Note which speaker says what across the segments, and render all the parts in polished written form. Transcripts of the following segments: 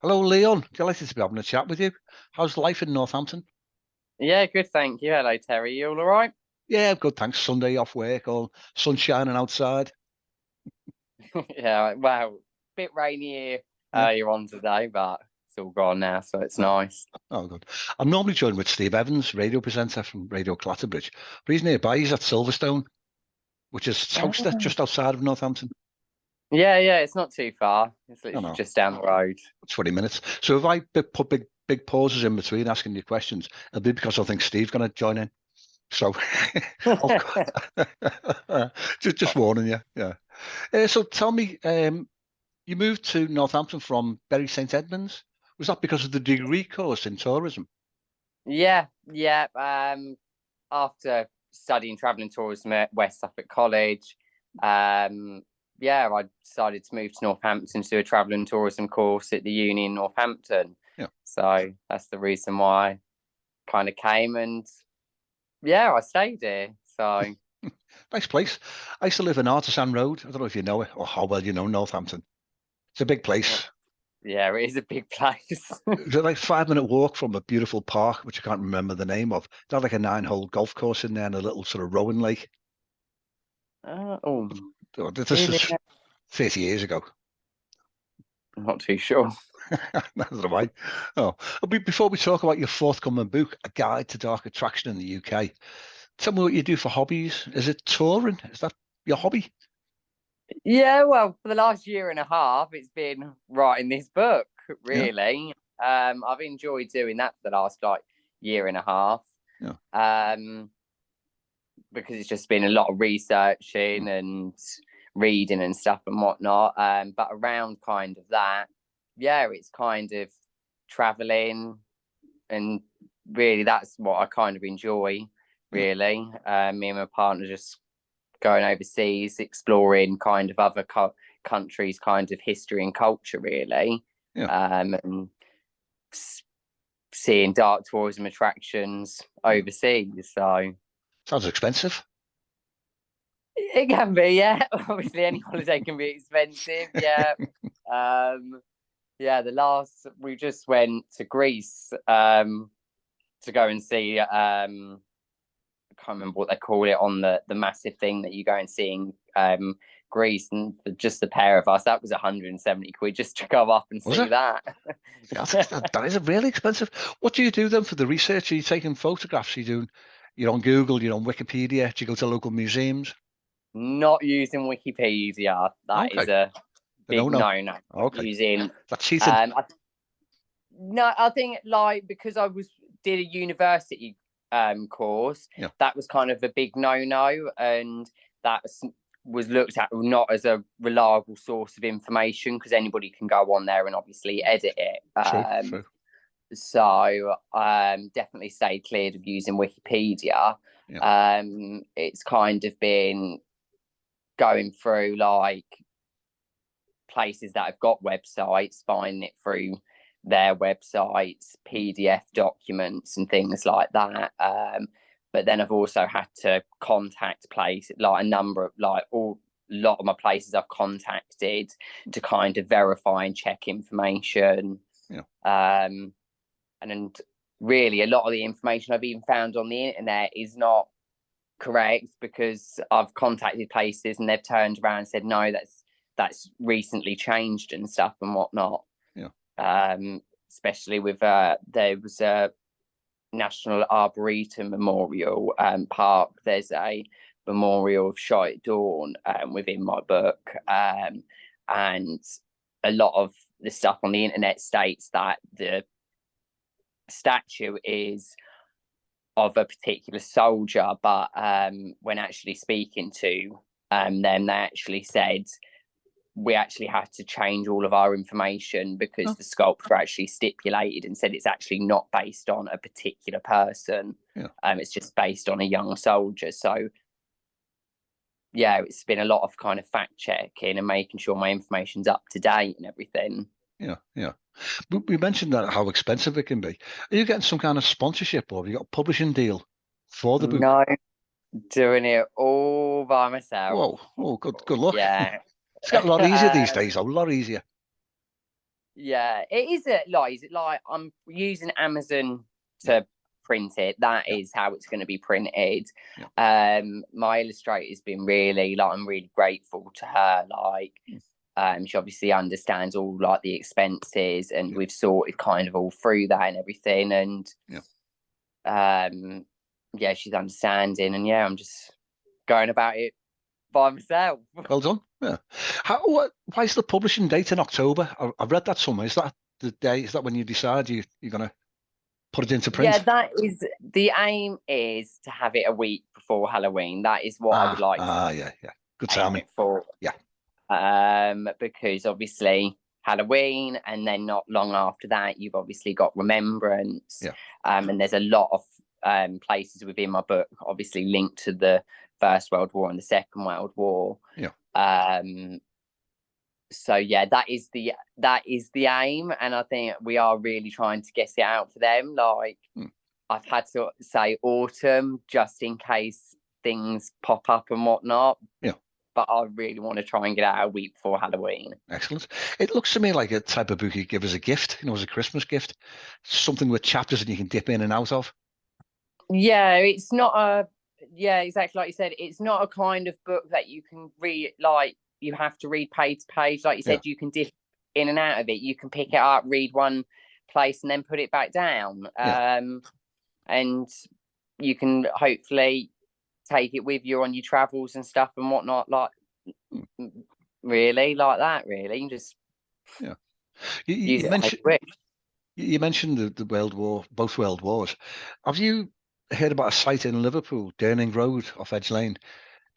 Speaker 1: Hello, Leon. Delighted to be having a chat with you. How's life in Northampton?
Speaker 2: Yeah, good, thank you. Hello, Terry. You all right?
Speaker 1: Yeah, good, thanks. Sunday off work, all sun shining outside.
Speaker 2: Yeah, well, bit rainy here
Speaker 1: Yeah.
Speaker 2: earlier on today, but it's all gone now, so it's
Speaker 1: Oh,
Speaker 2: nice.
Speaker 1: oh, good. I'm normally joined with Steve Evans, radio presenter from Radio Clatterbridge, but he's nearby. He's at Silverstone, which is Towcester,
Speaker 2: Oh.
Speaker 1: just outside of Northampton.
Speaker 2: Yeah, it's not too far. It's
Speaker 1: I
Speaker 2: literally
Speaker 1: know,
Speaker 2: just down the road.
Speaker 1: 20 minutes. So if I put big pauses in between asking you questions, it'll be because I think Steve's going to join in. So, I'll, just warning you. Yeah. So tell me, you moved to Northampton from Bury St Edmunds. Was that because of the degree course in tourism?
Speaker 2: Yeah. After studying travel and tourism at West Suffolk College, yeah, I decided to move to Northampton to do a travel and tourism course at the uni in Northampton.
Speaker 1: Yeah,
Speaker 2: So that's the reason why I kind of came, and yeah, I stayed here. So
Speaker 1: nice place. I used to live in Artisan Road. I don't know if you know it or how well you know Northampton. It's a big place.
Speaker 2: yeah, it is a big place.
Speaker 1: It's like 5 minute walk from a beautiful park, which I can't remember the name of. It had like a 9 hole golf course in there and a little sort of rowing lake.
Speaker 2: Oh,
Speaker 1: This
Speaker 2: really?
Speaker 1: is 30 years ago.
Speaker 2: I'm not too sure.
Speaker 1: Neither am I. Oh, before we talk about your forthcoming book, A Guide to Dark Attraction in the UK, tell me what you do for hobbies. Is it touring? Is that your hobby?
Speaker 2: Yeah, well, for the last year and a half, it's been writing this book,
Speaker 1: Yeah,
Speaker 2: really. I've enjoyed doing that for the last year and a half.
Speaker 1: yeah.
Speaker 2: Um, because it's just been a lot of researching and reading and stuff and whatnot. But around kind of that, yeah, it's kind of traveling, and really that's what I kind of enjoy.
Speaker 1: Yeah,
Speaker 2: Really, me and my partner just going overseas, exploring kind of other countries, kind of history and culture, really,
Speaker 1: yeah.
Speaker 2: and seeing dark tourism attractions
Speaker 1: Yeah.
Speaker 2: overseas. So
Speaker 1: Sounds expensive.
Speaker 2: it can be, yeah. Obviously, any holiday can be expensive, yeah. Um, yeah, the last we just went to Greece to go and see. I can't remember what they call it on the massive thing that you go and see in Greece, and for just the pair of us, that was 170 quid just to go up and
Speaker 1: Was
Speaker 2: see
Speaker 1: it?
Speaker 2: that.
Speaker 1: Yeah, that is really expensive. What do you do then for the research? Are you taking photographs? You're on Google, you're on Wikipedia, do you go to local museums?
Speaker 2: Not using Wikipedia. That
Speaker 1: Okay.
Speaker 2: is a
Speaker 1: No,
Speaker 2: big
Speaker 1: no.
Speaker 2: no. Not
Speaker 1: Okay.
Speaker 2: using.
Speaker 1: That's cheating.
Speaker 2: Um, I, no, I think like because I did a university course,
Speaker 1: Yeah.
Speaker 2: that was kind of a big no, and that was looked at not as a reliable source of information because anybody can go on there and obviously edit it.
Speaker 1: True, true.
Speaker 2: So definitely stayed cleared of using Wikipedia.
Speaker 1: Yeah.
Speaker 2: It's kind of been going through like places that have got websites, finding it through their websites, PDF documents, and things like that. But then I've also had to contact places, like a number of a lot of my places I've contacted to kind of verify and check information.
Speaker 1: Yeah.
Speaker 2: And really, a lot of the information I've even found on the internet is not correct because I've contacted places and they've turned around and said no, that's recently changed and stuff and whatnot.
Speaker 1: Yeah.
Speaker 2: Especially with there was a National Arboretum Memorial Park. There's a memorial of Shot at Dawn within my book, and a lot of the stuff on the internet states that the statue is of a particular soldier, but when actually speaking to them, they actually said we actually had to change all of our information because
Speaker 1: Oh,
Speaker 2: the sculptor actually stipulated and said it's actually not based on a particular person.
Speaker 1: yeah.
Speaker 2: It's just based on a young soldier. So yeah, it's been a lot of kind of fact checking and making sure my information's up to date and everything.
Speaker 1: Yeah. Yeah. We mentioned that how expensive it can be. Are you getting some kind of sponsorship or have you got a publishing deal for the book?
Speaker 2: No, doing it all by myself.
Speaker 1: Whoa. Oh, good luck.
Speaker 2: Yeah.
Speaker 1: It's getting a lot easier these days, a lot easier.
Speaker 2: Yeah, it is like I'm using Amazon to print it. That is how it's going to be printed. My illustrator's been really like, I'm really grateful to her. Like, she obviously understands all like the expenses, and we've sorted kind of all through that and everything. And she's understanding, and I'm just going about it by myself.
Speaker 1: Well done. Yeah. Why is the publishing date in October? I've read that somewhere. Is that the day? Is that when you decide you're going to put it into print?
Speaker 2: Yeah, that is the aim, is to have it a week before Halloween. That is what I would like to
Speaker 1: yeah. Good timing.
Speaker 2: for.
Speaker 1: Yeah.
Speaker 2: Because obviously Halloween, and then not long after that, you've obviously got Remembrance.
Speaker 1: Yeah.
Speaker 2: And there's a lot of places within my book, obviously linked to the First World War and the Second World War.
Speaker 1: Yeah.
Speaker 2: So yeah, that is the aim, and I think we are really trying to get it out for them. Like, I've had to say autumn just in case things pop up and whatnot.
Speaker 1: Yeah.
Speaker 2: But I really want to try and get out a week before Halloween.
Speaker 1: Excellent. It looks to me like a type of book you give as a gift, as a Christmas gift, something with chapters that you can dip in and out of.
Speaker 2: Yeah, it's not exactly like you said. It's not a kind of book that you can read, like, you have to read page to page. Like you said, you can dip in and out of it. You can pick it up, read one place, and then put it back down. And you can hopefully take it with you on your travels and stuff and whatnot. Like, really, like that. Really, just
Speaker 1: You mentioned the World War, both World Wars. Have you heard about a site in Liverpool, Durning Road off Edge Lane,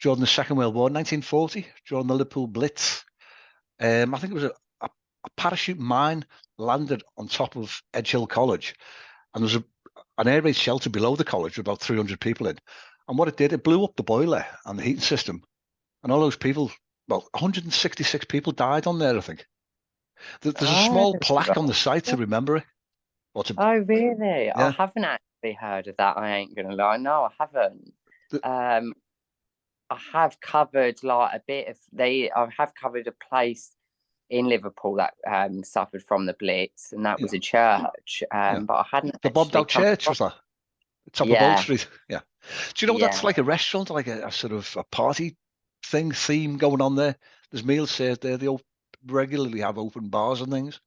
Speaker 1: during the Second World War, 1940, during the Liverpool Blitz? I think it was a parachute mine landed on top of Edge Hill College, and there was an air raid shelter below the college with about 300 people in. And what it did, it blew up the boiler and the heating system, and all those people, 166 people died on there, I think. There's a small plaque on the site to remember it.
Speaker 2: Oh, really?
Speaker 1: Yeah.
Speaker 2: I haven't actually heard of that. I ain't gonna lie. No, I haven't. I have covered like a bit of I have covered a place in Liverpool that suffered from the Blitz, and that was a church. But I hadn't.
Speaker 1: The bombed out church was that? Top of Bow Street. Yeah. Do you know that's like a restaurant, like a sort of a party theme going on there? There's meals served there. They regularly have open bars and things.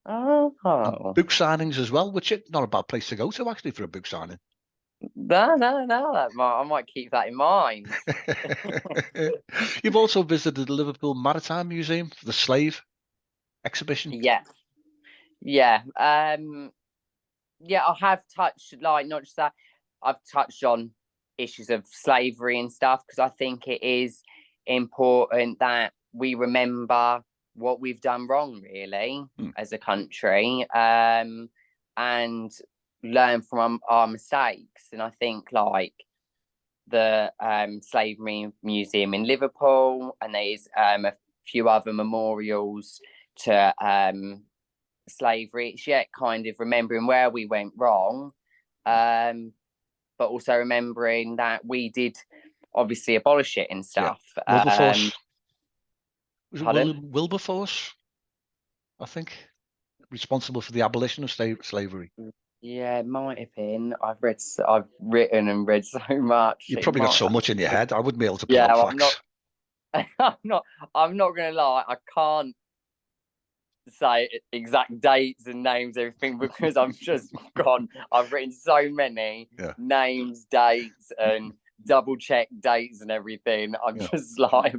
Speaker 2: Oh.
Speaker 1: And book signings as well, which is not a bad place to go to actually for a book signing.
Speaker 2: No. I might keep that in mind.
Speaker 1: You've also visited the Liverpool Maritime Museum for the slave exhibition.
Speaker 2: Yeah. I have touched, like, not just that, I've touched on issues of slavery and stuff, because I think it is important that we remember what we've done wrong, really, as a country, and learn from our mistakes. And I think, like, the Slavery Museum in Liverpool, and there's a few other memorials to slavery. It's yet kind of remembering where we went wrong, but also remembering that we did obviously abolish it and stuff.
Speaker 1: Wilberforce. Was it Wilberforce, I think, responsible for the abolition of slavery?
Speaker 2: Yeah, it might have been. I've written and read so much.
Speaker 1: You've probably got so much in your head. I wouldn't be able to pull out facts.
Speaker 2: I'm not gonna lie. I can't say exact dates and names, everything, because I've just gone. I've written so many names, dates, and double check dates and everything. I'm just like,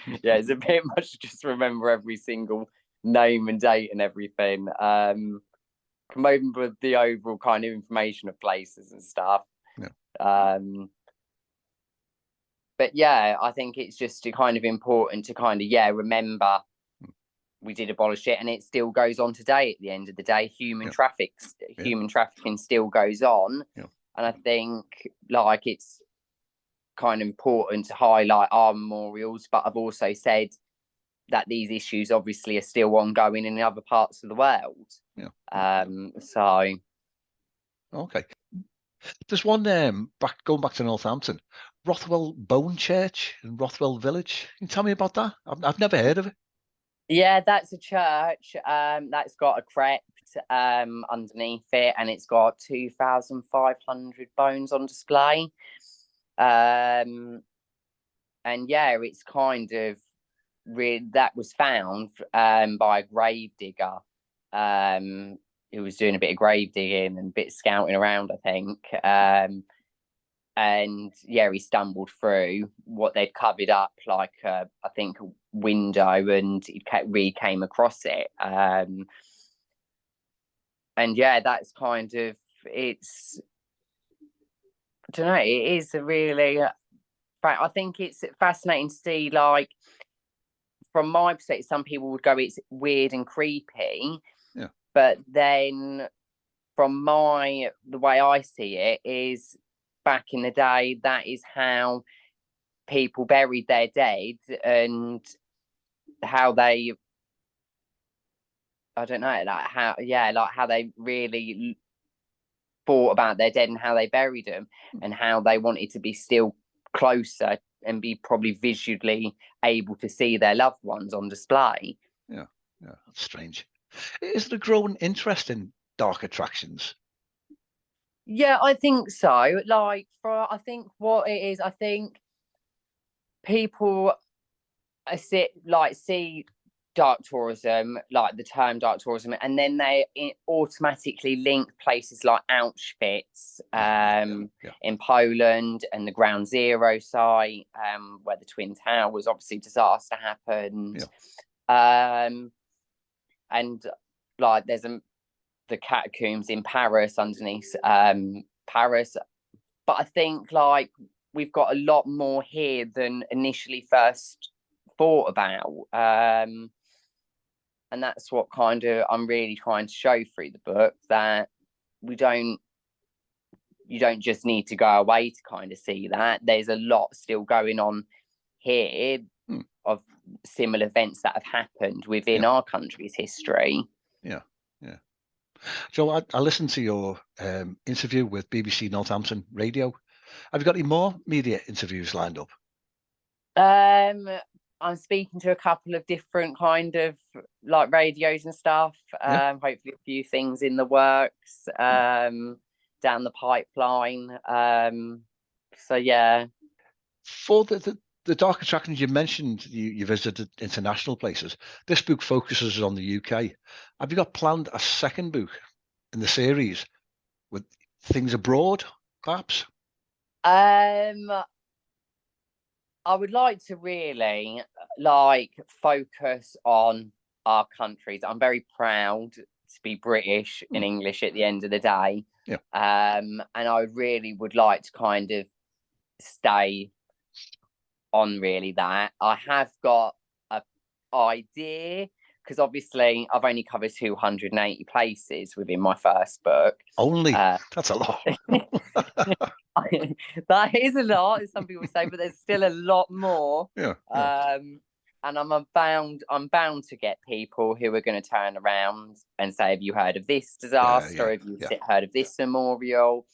Speaker 2: it's a bit much to just remember every single name and date and everything. Come over with the overall kind of information of places and stuff. But I think it's just kind of important to kind of remember we did abolish it, and it still goes on today. At the end of the day, human trafficking still goes on, and I think, like, it's kind of important to highlight our memorials. But I've also said that these issues obviously are still ongoing in other parts of the world.
Speaker 1: Okay. There's one going back to Northampton, Rothwell Bone Church in Rothwell Village. Can you tell me about that? I've never heard of it.
Speaker 2: Yeah, that's a church. That's got a crypt underneath it, and it's got 2,500 bones on display. And yeah, it's kind of really that was found by a grave digger who was doing a bit of grave digging and a bit of scouting around, I think. And yeah, he stumbled through what they'd covered up, like I think a window, and he came across it. And yeah, that's kind of it's. I don't know. It is a really. I think it's fascinating to see, like, from my perspective, some people would go, it's weird and creepy.
Speaker 1: Yeah.
Speaker 2: But then from the way I see it is back in the day, that is how people buried their dead, and how they, I don't know, like how they really thought about their dead and how they buried them, and how they wanted to be still closer and be probably visually able to see their loved ones on display.
Speaker 1: Yeah, that's strange. Is there a growing interest in dark attractions?
Speaker 2: Yeah, I think so. Like, I think what it is, I think people see dark tourism, like the term dark tourism, and then they automatically link places like Auschwitz in Poland, and the Ground Zero site, where the Twin Towers, obviously, disaster happened. And like there's the catacombs in Paris, underneath Paris. But I think, like, we've got a lot more here than initially first thought about. And that's what kind of I'm really trying to show through the book, that you don't just need to go away to kind of see that. There's a lot still going on here of similar events that have happened within our country's history.
Speaker 1: Yeah. Joe, I listened to your interview with BBC Northampton Radio. Have you got any more media interviews lined up?
Speaker 2: I'm speaking to a couple of different kind of like radios and stuff. Hopefully a few things in the works down the pipeline. So yeah.
Speaker 1: For the dark attractions you mentioned, you visited international places. This book focuses on the UK. Have you got planned a second book in the series with things abroad, perhaps?
Speaker 2: I would like to really focus on our countries. I'm very proud to be British and English at the end of the day.
Speaker 1: Yeah.
Speaker 2: And I really would like to kind of stay on really that. I have got an idea, because obviously I've only covered 280 places within my first book.
Speaker 1: Only? That's a lot.
Speaker 2: That is a lot, as some people say, but there's still a lot more.
Speaker 1: Yeah.
Speaker 2: And I'm bound to get people who are going to turn around and say, have you heard of this disaster? Have you heard of this memorial?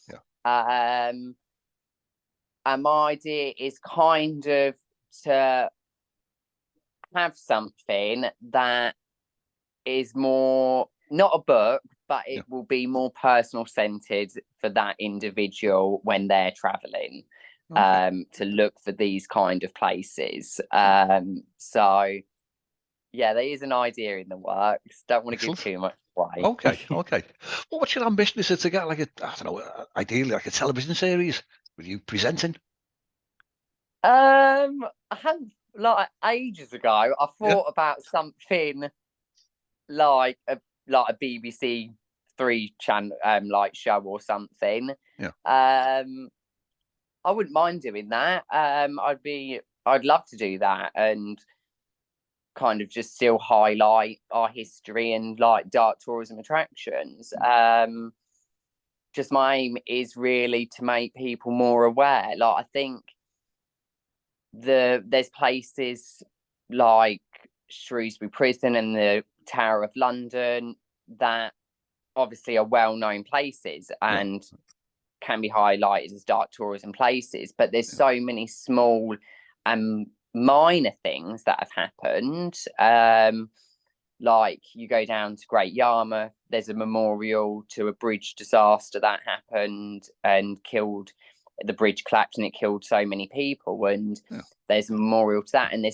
Speaker 2: And my idea is kind of to have something that is more, not a book, but it will be more personal centered for that individual when they're traveling, to look for these kind of places. So yeah, there is an idea in the works. Don't want to give too much away.
Speaker 1: Okay. Well, what's your ambition? Is it to get like ideally like a television series with you presenting?
Speaker 2: I had, like, ages ago, I thought about something like a BBC Three channel like show or something. I wouldn't mind doing that. I'd love to do that, and kind of just still highlight our history and like dark tourism attractions. Just my aim is really to make people more aware. Like, I think there's places like Shrewsbury Prison and the Tower of London that obviously are well-known places and can be highlighted as dark tourism places, but there's so many small minor things that have happened. Like you go down to Great Yarmouth, there's a memorial to a bridge disaster that happened and killed, the bridge collapsed and it killed so many people. And there's a memorial to that. And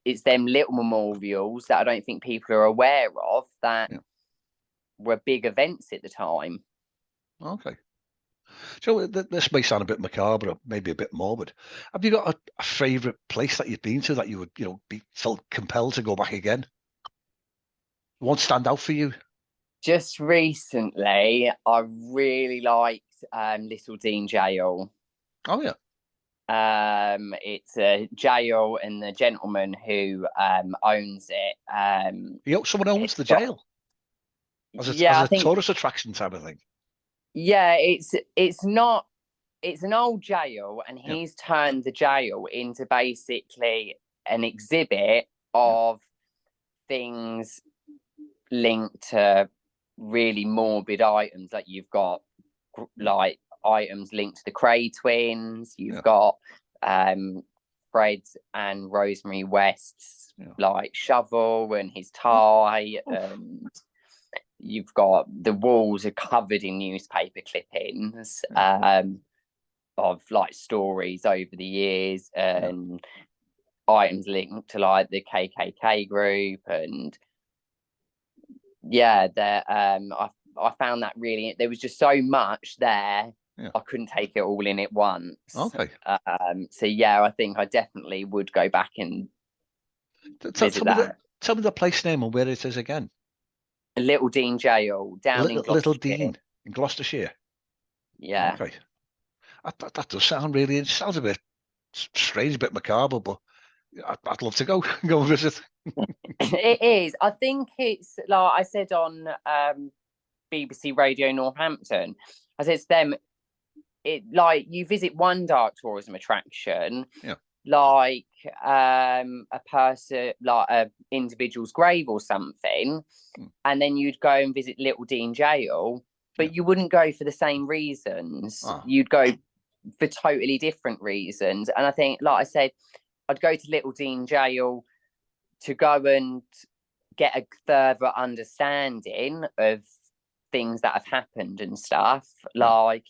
Speaker 2: it's them little memorials that I don't think people are aware of that were big events at the time.
Speaker 1: Okay. So this may sound a bit macabre, or maybe a bit morbid. Have you got a favourite place that you've been to that you would, felt compelled to go back again? Won't stand out for you?
Speaker 2: Just recently, I really liked Little Dean Jail.
Speaker 1: Oh yeah.
Speaker 2: It's a jail, and the gentleman who owns it.
Speaker 1: Someone owns the jail. As a tourist attraction type of thing.
Speaker 2: Yeah, it's not. It's an old jail, and he's turned the jail into basically an exhibit of things linked to really morbid items. Like you've got like items linked to the Cray twins. You've got Fred and Rosemary West's like shovel and his tie, and you've got the walls are covered in newspaper clippings of like stories over the years and items linked to like the KKK group. And I found that really, there was just so much there. I couldn't take it all in at once.
Speaker 1: Okay.
Speaker 2: So I think I definitely would go back and visit that.
Speaker 1: Tell me the place name and where it is again.
Speaker 2: Little Dean Jail down in Gloucestershire.
Speaker 1: Little Dean in Gloucestershire.
Speaker 2: Yeah.
Speaker 1: Okay. That does sound really. It sounds a bit strange, a bit macabre, but I'd love to go and visit.
Speaker 2: It is. I think it's like I said on BBC Radio Northampton. I said to them, it like you visit one dark tourism attraction, like a person, like a individual's grave or something, and then you'd go and visit Little Dean Jail, but you wouldn't go for the same reasons. You'd go for totally different reasons. And I think, like I said, I'd go to Little Dean Jail to go and get a further understanding of things that have happened and stuff. Like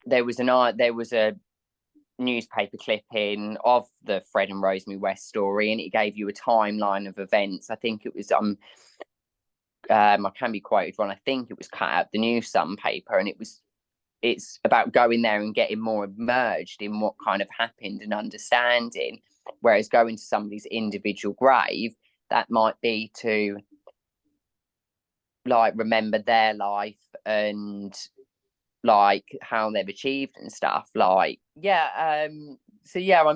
Speaker 2: there was a newspaper clipping of the Fred and Rosemary West story, and it gave you a timeline of events. I think it was I can be quoted wrong. I think it was cut out the New Sun paper, and it's about going there and getting more immersed in what kind of happened and understanding. Whereas going to somebody's individual grave, that might be to like remember their life and like how they've achieved and stuff. Like I'm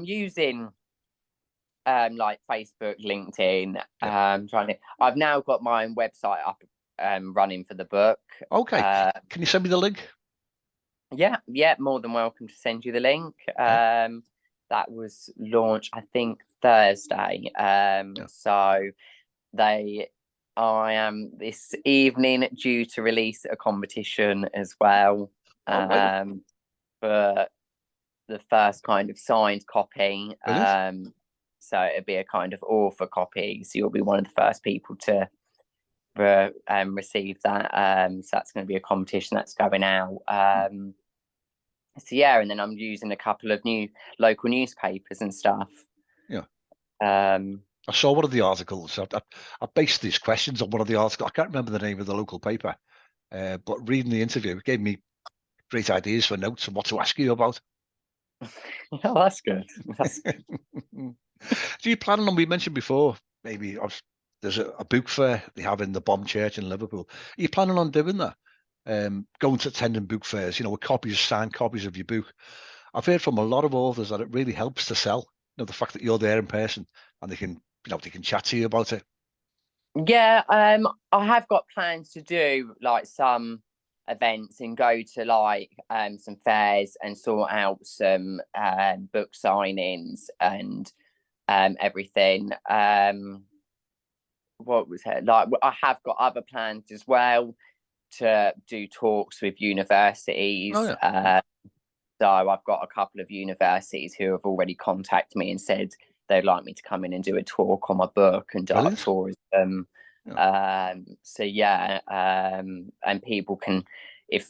Speaker 2: using like Facebook, LinkedIn. I've now got my own website up running for the book.
Speaker 1: Okay. Can you send me the link?
Speaker 2: Yeah, more than welcome to send you the link. That was launched, I think, Thursday. So I am this evening due to release a competition as well. For the first kind of signed copy. So it'll be a kind of author copy. So you'll be one of the first people to receive that. So that's going to be a competition that's going out. And then I'm using a couple of new local newspapers and stuff.
Speaker 1: I saw one of the articles. I based these questions on one of the articles. I can't remember the name of the local paper, but reading the interview gave me great ideas for notes and what to ask you about.
Speaker 2: Oh, that's good.
Speaker 1: Do you plan on? We mentioned before, maybe there's a book fair they have in the Bomb Church in Liverpool. Are you planning on doing that? Going to attending book fairs, with signed copies of your book. I've heard from a lot of authors that it really helps to sell. The fact that you're there in person and they can chat to you about it.
Speaker 2: Yeah, I have got plans to do like some events and go to like some fairs and sort out some book signings and everything. What was it like? I have got other plans as well to do talks with universities. So I've got a couple of universities who have already contacted me and said they'd like me to come in and do a talk on my book and dark tourism. So yeah, and people can, if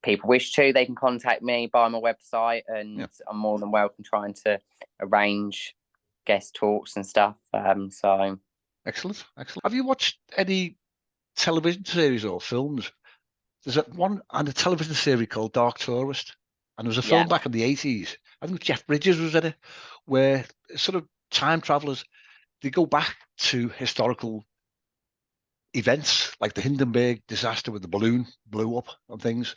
Speaker 2: people wish to, they can contact me by my website, and I'm more than welcome trying to arrange guest talks and stuff. So
Speaker 1: excellent. Have you watched any television series or films? There's one and a television series called Dark Tourist, and there was a film back in the 80s. I think Jeff Bridges was in it, where sort of time travelers, they go back to historical events like the Hindenburg disaster with the balloon blew up and things.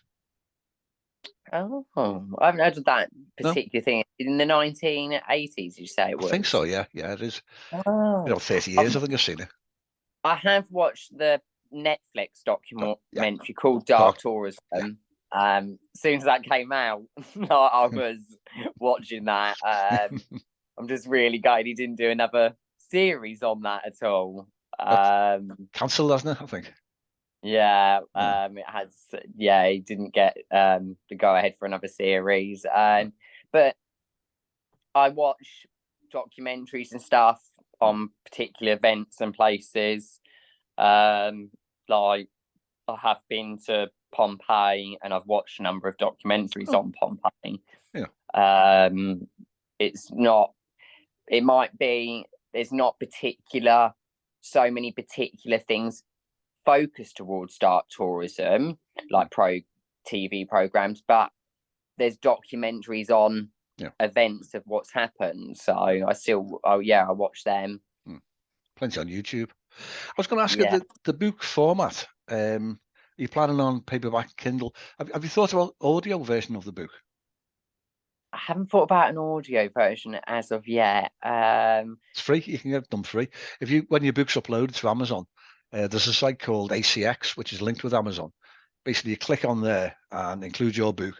Speaker 2: Oh, I haven't heard of that particular thing. In the 1980s, you say it was?
Speaker 1: I think so, yeah, it is. 30 years, I think I've seen it.
Speaker 2: I have watched the Netflix documentary called Dark Tourism. As soon as that came out, I was watching that. I'm just really glad he didn't do another series on that at all.
Speaker 1: Cancelled, hasn't it? I think.
Speaker 2: Yeah, it has. Yeah, he didn't get the go ahead for another series. But I watch documentaries and stuff on particular events and places. Like I have been to Pompeii and I've watched a number of documentaries on Pompeii. It's not. It might be. There's not so many particular things focused towards dark tourism, like TV programs, but there's documentaries on events of what's happened. So I watch them.
Speaker 1: Plenty on YouTube. I was going to ask you the book format. Are you planning on paperback, Kindle? Have you thought about audio version of the book?
Speaker 2: I haven't thought about an audio version as of yet.
Speaker 1: It's free. You can get it done free. When your book's uploaded to Amazon, there's a site called ACX, which is linked with Amazon. Basically, you click on there and include your book,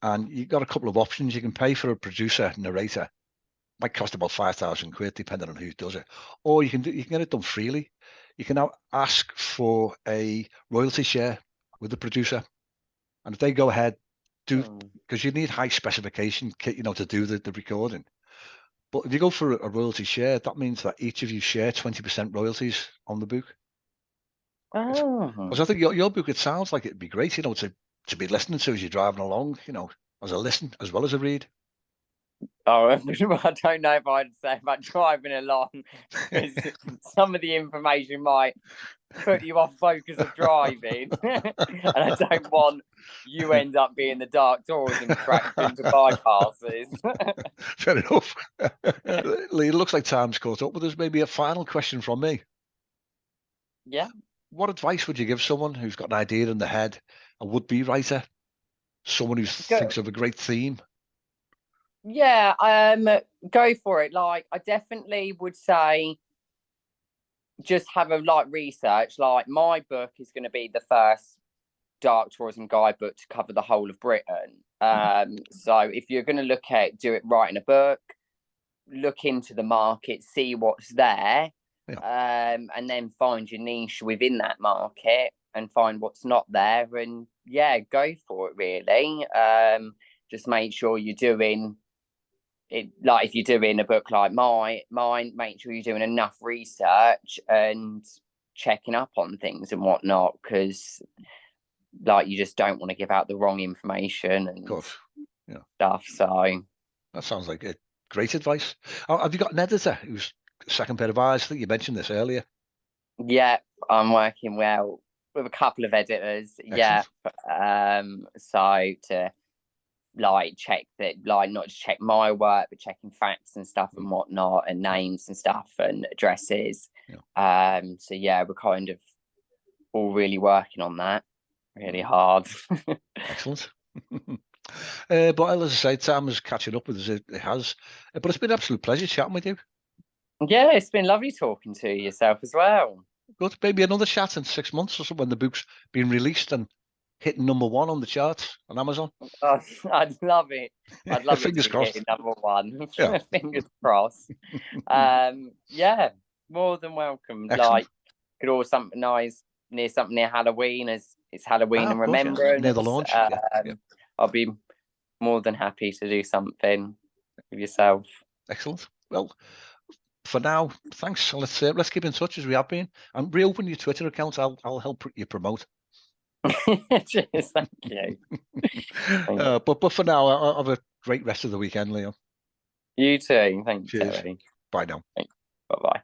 Speaker 1: and you've got a couple of options. You can pay for a producer, narrator. Might cost about £5,000, depending on who does it. Or you can get it done freely. You can now ask for a royalty share with the producer, and if they go ahead, because you need high specification kit, to do the recording. But if you go for a royalty share, that means that each of you share 20% royalties on the book. Because I think your book, it sounds like it'd be great, to be listening to as you're driving along, as a listen as well as a read.
Speaker 2: Oh, I don't know if I'd say about driving along. Some of the information might put you off focus of driving, and I don't want you end up being the dark tourism track into bypasses.
Speaker 1: Fair enough. Lee, it looks like time's caught up with us. Maybe a final question from me.
Speaker 2: Yeah.
Speaker 1: What advice would you give someone who's got an idea in the head, a would-be writer, someone who thinks of a great theme?
Speaker 2: Yeah, go for it. Like, I definitely would say just have a research. Like, my book is going to be the first dark tourism guidebook to cover the whole of Britain. So if you're going to do it right in a book, look into the market, see what's there, and then find your niche within that market and find what's not there, and go for it. Really, just make sure you're doing it. Like, if you're doing a book like mine, make sure you're doing enough research and checking up on things and whatnot, because you just don't want to give out the wrong information and stuff. So
Speaker 1: that sounds like great advice. Have you got an editor who's second pair of eyes? I think you mentioned this earlier.
Speaker 2: Yeah, I'm working well with a couple of editors. Excellent. Yeah, so to check that, not just check my work, but checking facts and stuff and whatnot, and names and stuff and addresses. So we're kind of all really working on that really hard.
Speaker 1: Excellent. But as I say, time is catching up with us. It has, but it's been an absolute pleasure chatting with you.
Speaker 2: Yeah, it's been lovely talking to yourself as well.
Speaker 1: Good. Maybe another chat in 6 months or so when the book's been released and hitting #1 on the charts on Amazon.
Speaker 2: Oh, I'd love it. I'd love
Speaker 1: Fingers
Speaker 2: it to
Speaker 1: crossed.
Speaker 2: be #1. Yeah. Fingers crossed. More than welcome. Excellent. Could all something nice near Halloween, as it's Halloween and remembrance.
Speaker 1: Near the launch.
Speaker 2: I'll be more than happy to do something with yourself.
Speaker 1: Excellent. Well, for now, thanks. Let's keep in touch as we have been, and reopen your Twitter account. I'll help you promote.
Speaker 2: Cheers, thank you.
Speaker 1: But for now, have a great rest of the weekend, Leo.
Speaker 2: You too. Thanks,
Speaker 1: Cheers.
Speaker 2: Terry.
Speaker 1: Bye now.
Speaker 2: Bye bye.